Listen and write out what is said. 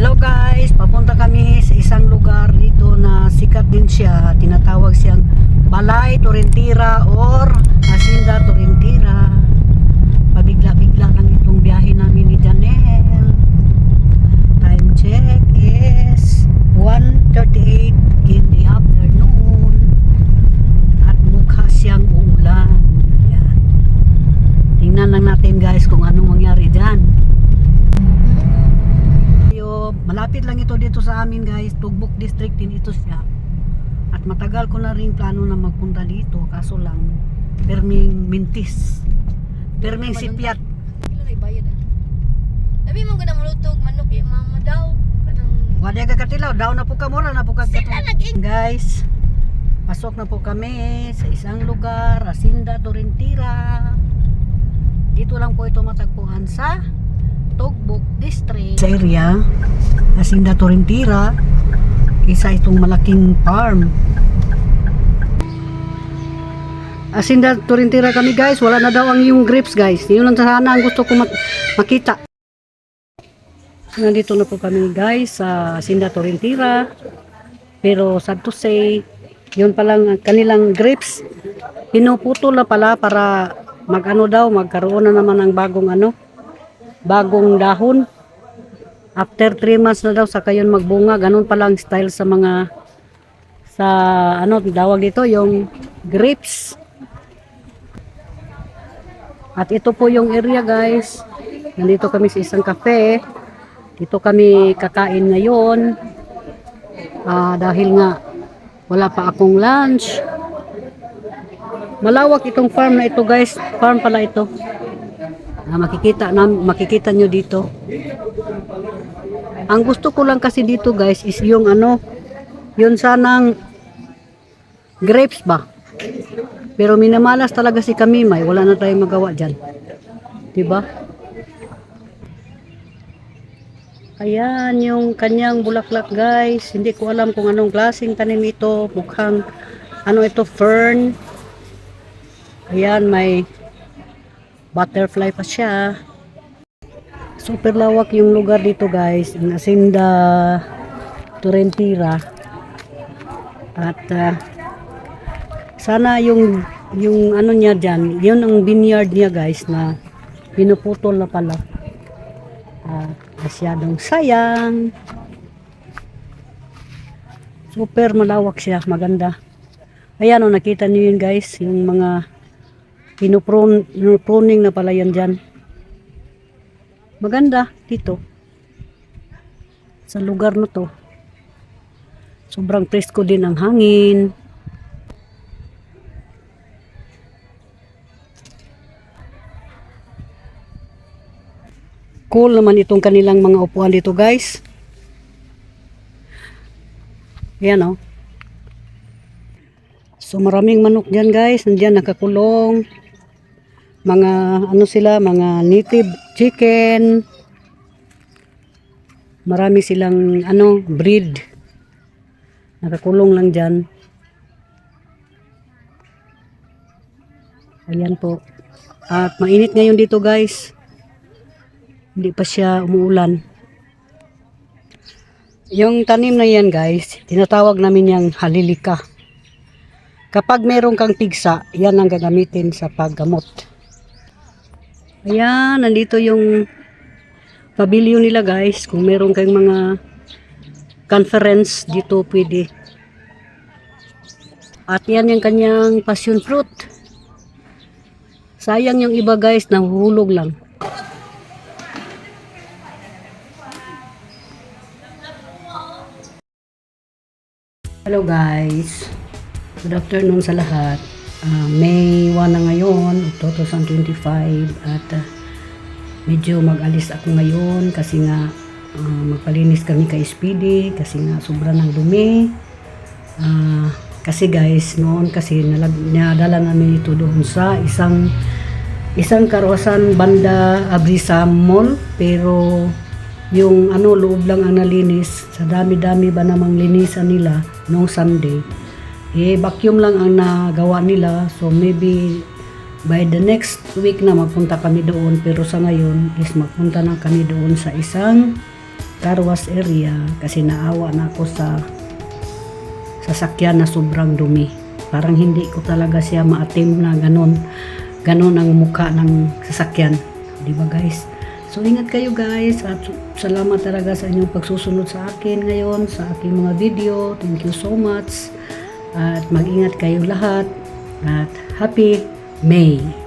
Hello guys, papunta kami sa isang lugar dito na sikat din siya. Tinatawag siyang Balay Torrentera or Hacienda Torrentera. Pabigla-bigla lang itong biyahe namin ni Janelle. Time check is 1:38 in the afternoon. At mukha siyang uulan. Ayan. Tingnan lang natin guys kung anong mangyari dyan. Malapit lang ito dito sa amin guys, Tugbok District din ito siya. At matagal ko na rin plano na magpunta dito, kaso lang perming mintis, perming sipiat. Kailan kayo bayad ah? Sabi mo gana malutog, manok yung mama daw. Wala ka katilaw, daw na po ka mura, na po ka guys, pasok na po kami sa isang lugar, Hacienda Torrentera. Dito lang po ito matagpuan sa Tugbok District. Sa area, Hacienda Torrentera, isa itong malaking farm. Hacienda Torrentera kami guys, wala na daw ang yung grapes guys. Yun lang sana ang gusto ko makita. Nandito na po kami guys sa Hacienda Torrentera. Pero sad to say, yun palang kanilang grapes. Pinuputol na pala para magkaroon na naman ng bagong dahon. After 3 months na daw saka yun magbunga. Ganun palang style sa mga tawag dito, yung grapes. At ito po yung area guys. Nandito kami sa isang cafe. Dito kami kakain ngayon. Dahil nga wala pa akong lunch. Malawak itong farm na ito guys. Farm pala ito. Makikita nyo dito. Ang gusto ko lang kasi dito guys is yung yun sanang grapes ba. Pero minamalas talaga si Kamimay, wala na tayong magawa dyan. Diba? Ayan yung kanyang bulaklak guys. Hindi ko alam kung anong klaseng tanim ito. Mukhang ito, fern. Ayan, may butterfly pa siya. Super lawak yung lugar dito guys, ang Hacienda Torrentera. At sana yung niya dyan, yun ang vineyard niya guys na pinuputol na pala. Masyadong sayang. Super malawak siya, maganda. Ayan nakita niyo yun guys, yung mga pinupruning na pala yan dyan. Maganda dito sa lugar na to. Sobrang presko din ang hangin. Cool naman itong kanilang mga upuan dito guys. Ayan So maraming manok dyan guys. Nandiyan nakakulong. Mga mga native chicken. Marami silang breed. Nakakulong lang dyan. Ayan po. At mainit ngayon dito guys. Hindi pa siya umuulan. Yung tanim na yan guys, tinatawag namin yung halilika. Kapag meron kang pigsa, yan ang gagamitin sa paggamot. Ayan, nandito yung pavilion nila guys. Kung meron kayong mga conference dito pwede. At yan yung kanyang passion fruit. Sayang yung iba guys, nahuhulog lang. Hello guys. Good afternoon sa lahat. May 1 na ngayon, 2025 at medyo mag-alis ako ngayon kasi nga magpalinis kami kay Speedy kasi nga sobra ng dumi. Kasi guys, noon kasi nadala namin ito doon sa isang karosan banda Abrisa Mall, pero yung loob lang ang nalinis. Sa dami-dami ba namang linisan nila noong Sunday, vacuum lang ang nagawa nila. So maybe by the next week na magpunta kami doon, pero sa ngayon is magpunta na kami doon sa isang car wash area kasi naawa na ako sa sasakyan na sobrang dumi. Parang hindi ko talaga siya maatim na ganon ang mukha ng sasakyan. Di ba guys? So ingat kayo guys at salamat talaga sa inyong pagsusunod sa akin ngayon sa aking mga video. Thank you so much. At mag-ingat kayo lahat. At happy May!